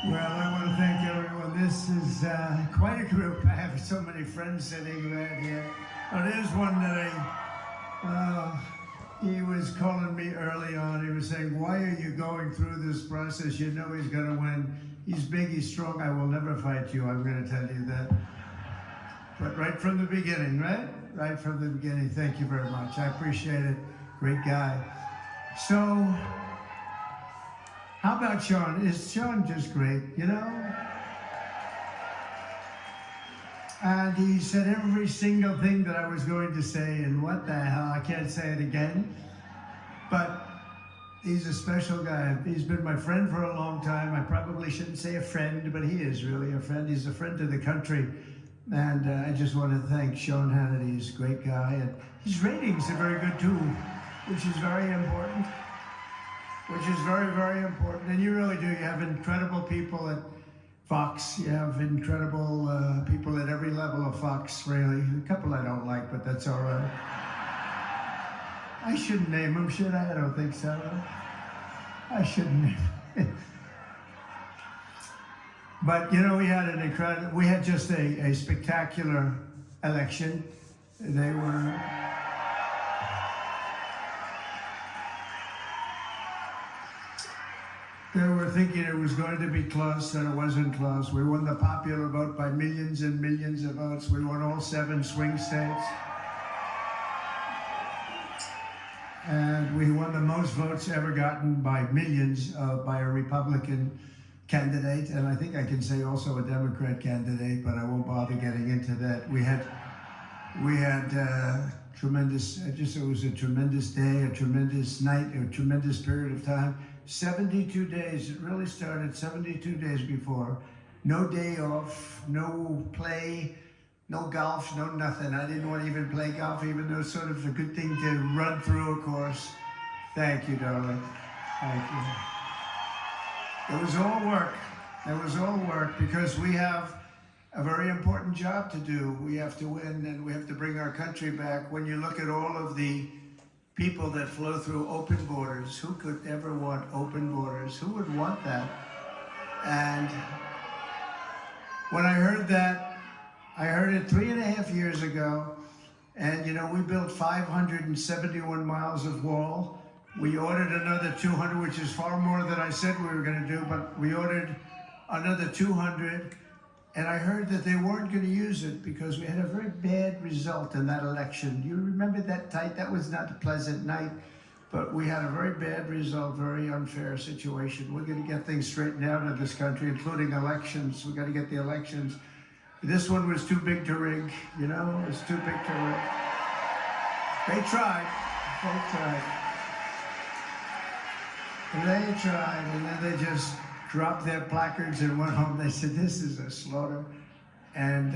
Well, I want to thank everyone. This is quite a group. I have so many friends sitting right here. Oh, there's one that he was calling me early on. He was saying, why are you going through this process? You know he's going to win. He's big, he's strong. I will never fight you. I'm going to tell you that. But right from the beginning, right? Right from the beginning. Thank you very much. I appreciate it. Great guy. So, how about Sean? Is Sean just great, you know? And he said every single thing that I was going to say, and what the hell, I can't say it again. But he's a special guy. He's been my friend for a long time. I probably shouldn't say a friend, but he is really a friend. He's a friend to the country. And I just want to thank Sean Hannity. He's a great guy. And his ratings are very good too, which is very important. Which is very, very important. And you really do. You have incredible people at Fox. You have incredible people at every level of Fox, really. A couple I don't like, but that's all right. I shouldn't name them, should I? I don't think so. I shouldn't name them. But, you know, we had just a spectacular election. They were thinking it was going to be close, and it wasn't close. We won the popular vote by millions and millions of votes. We won all 7 swing states. And we won the most votes ever gotten by millions by a Republican candidate, and I think I can say also a Democrat candidate, but I won't bother getting into that. We had tremendous, it was a tremendous day, a tremendous night, a tremendous period of time. 72 days, it really started 72 days before. No day off, no play, no golf, no nothing. I didn't want to even play golf, even though it's sort of a good thing to run through a course. Thank you, darling. Thank you. It was all work. It was all work because we have a very important job to do. We have to win and we have to bring our country back. When you look at all of the people that flow through open borders, who could ever want open borders? Who would want that? And when I heard that, I heard it 3.5 years ago, and you know, we built 571 miles of wall. We ordered another 200, which is far more than I said we were going to do, but we ordered another 200, and I heard that they weren't going to use it because we had a very bad result in that election. You remember that night? That was not a pleasant night, but we had a very bad result, very unfair situation. We're going to get things straightened out in this country, including elections. We've got to get the elections. This one was too big to rig, you know? It was too big to rig. They tried. And then they just dropped their placards and went home. They said, "This is a slaughter." And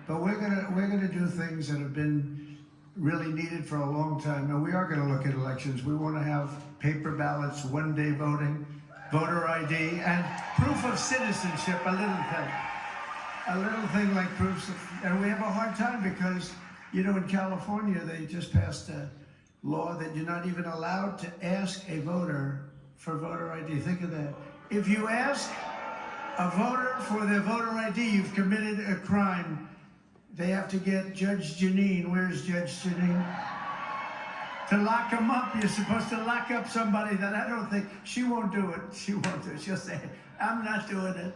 but we're gonna do things that have been really needed for a long time. Now we are gonna look at elections. We want to have paper ballots, one-day voting, voter ID, and proof of citizenship. A little thing like proofs of, and we have a hard time because, you know, in California they just passed a law that you're not even allowed to ask a voter for voter ID. Think of that. If you ask a voter for their voter ID, you've committed a crime. They have to get Judge Janine. Where's Judge Janine? To lock them up. You're supposed to lock up somebody that I don't think, she won't do it. She won't do it. She'll say, "I'm not doing it."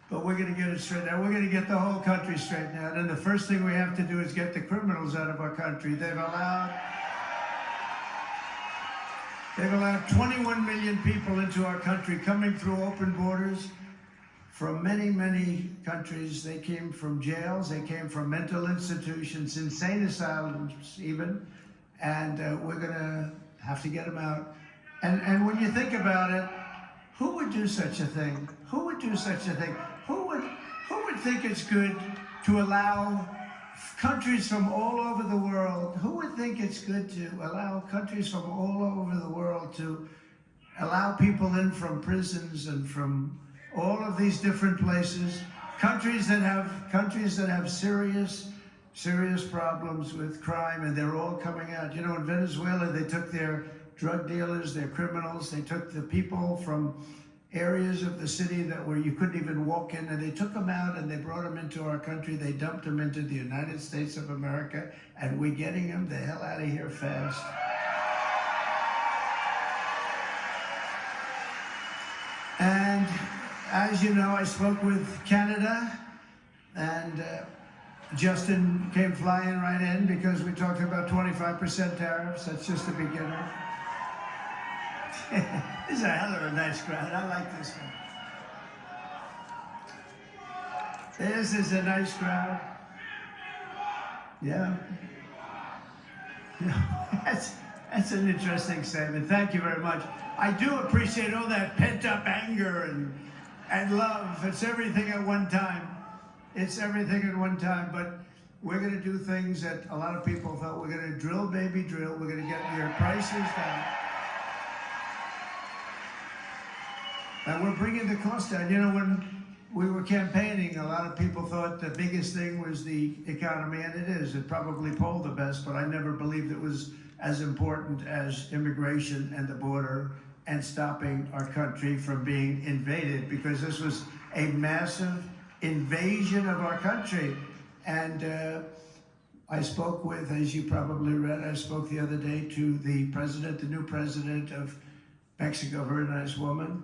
But we're going to get it straightened out. We're going to get the whole country straightened out. And the first thing we have to do is get the criminals out of our country. They've allowed 21 million people into our country coming through open borders from many, many countries. They came from jails, they came from mental institutions, insane asylums even, and we're gonna have to get them out. And when you think about it, who would do such a thing? Who would do such a thing? Who would think it's good to allow countries from all over the world, who would think it's good to allow countries from all over the world to allow people in from prisons and from all of these different places, countries that have serious problems with crime, and they're all coming out. You know, in Venezuela, they took their drug dealers, their criminals, they took the people from areas of the city where you couldn't even walk in, and they took them out and they brought them into our country. They dumped them into the United States of America, and we're getting them the hell out of here fast. And as you know, I spoke with Canada, and Justin came flying right in because we talked about 25% tariffs. That's just a beginner. This is a hell of a nice crowd. I like this one. This is a nice crowd. Yeah. That's an interesting statement. Thank you very much. I do appreciate all that pent-up anger and love. It's everything at one time. It's everything at one time, but we're going to do things that a lot of people thought. We're going to drill, baby, drill. We're going to get your prices down. And we're bringing the cost down. You know, when we were campaigning, a lot of people thought the biggest thing was the economy, and it is. It probably polled the best, but I never believed it was as important as immigration and the border and stopping our country from being invaded, because this was a massive invasion of our country. And I spoke with, as you probably read, I spoke the other day to the president, the new president of Mexico, a very nice woman.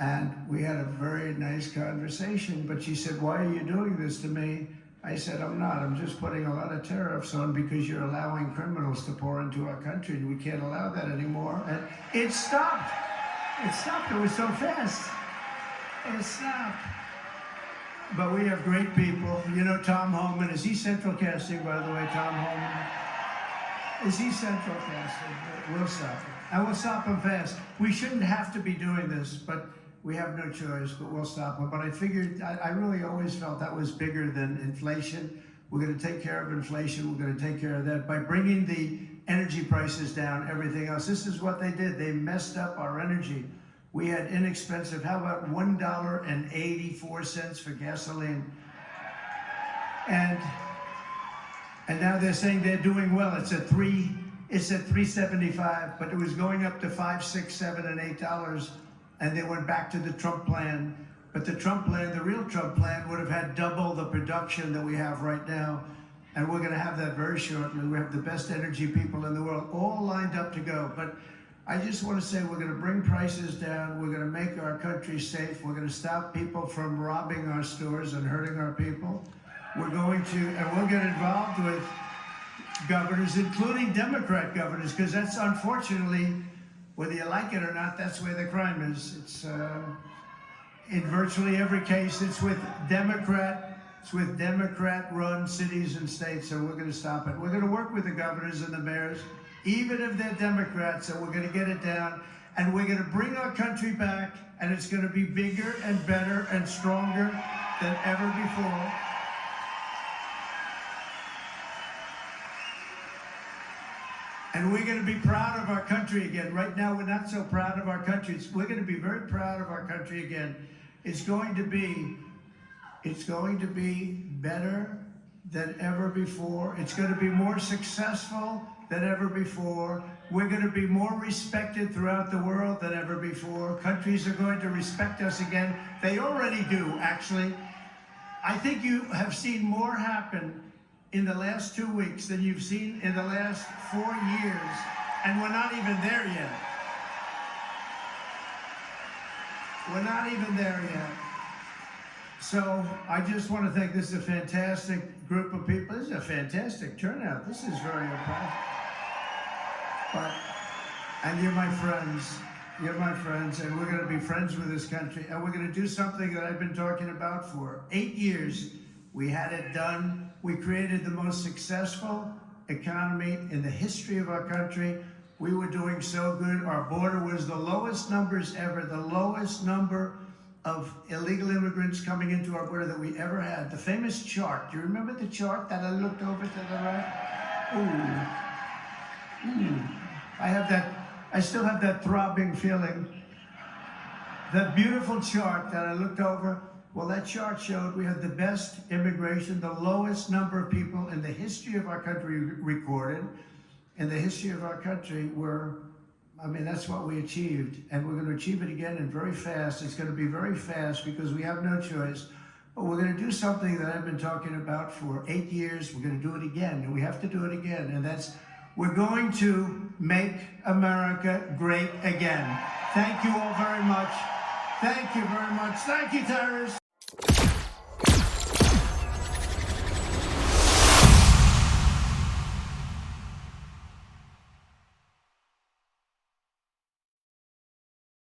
And we had a very nice conversation, but she said, "Why are you doing this to me?" I said, "I'm not. I'm just putting a lot of tariffs on because you're allowing criminals to pour into our country, and we can't allow that anymore." And it stopped. It stopped. It was so fast. It stopped. But we have great people. You know, Tom Homan, is he Central Casting, by the way, Tom Homan? Is he Central Casting? We'll stop him. And we'll stop him fast. We shouldn't have to be doing this, but we have no choice, but we'll stop him. But I figured, I really always felt that was bigger than inflation. We're going to take care of inflation. We're going to take care of that by bringing the energy prices down, everything else. This is what they did. They messed up our energy. We had inexpensive, how about $1.84 for gasoline? And now they're saying they're doing well. It's at $3.75, but it was going up to $5, $6, $7, and $8. And they went back to the Trump plan. But the Trump plan, the real Trump plan, would have had double the production that we have right now. And we're going to have that very shortly. We have the best energy people in the world all lined up to go. But I just want to say we're going to bring prices down. We're going to make our country safe. We're going to stop people from robbing our stores and hurting our people. We're going to, and we'll get involved with governors, including Democrat governors, because that's unfortunately, whether you like it or not, that's where the crime is. It's in virtually every case, it's with Democrat-run cities and states, and we're going to stop it. We're going to work with the governors and the mayors, even if they're Democrats, and we're going to get it down, and we're going to bring our country back, and it's going to be bigger and better and stronger than ever before. And we're going to be proud of our country again. Right now, we're not so proud of our country. We're going to be very proud of our country again. It's going to be better than ever before. It's going to be more successful than ever before. We're going to be more respected throughout the world than ever before. Countries are going to respect us again. They already do, actually. I think you have seen more happen in the last 2 weeks than you've seen in the last 4 years, and we're not even there yet. We're not even there yet. So I just want to thank, this is a fantastic group of people. This is a fantastic turnout. This is very impressive. And you're my friends. You're my friends, and we're going to be friends with this country, and we're going to do something that I've been talking about for 8 years. We had it done. We created the most successful economy in the history of our country. We were doing so good. Our border was the lowest numbers ever, the lowest number of illegal immigrants coming into our border that we ever had. The famous chart. Do you remember the chart that I looked over to the right? I still have that throbbing feeling. That beautiful chart that I looked over. Well, that chart showed we had the best immigration, the lowest number of people in the history of our country recorded. In the history of our country were, I mean, that's what we achieved, and we're going to achieve it again and very fast. It's going to be very fast because we have no choice. But we're going to do something that I've been talking about for 8 years. We're going to do it again, and we have to do it again. And that's, we're going to make America great again. Thank you all very much. Thank you very much. Thank you, terrorists.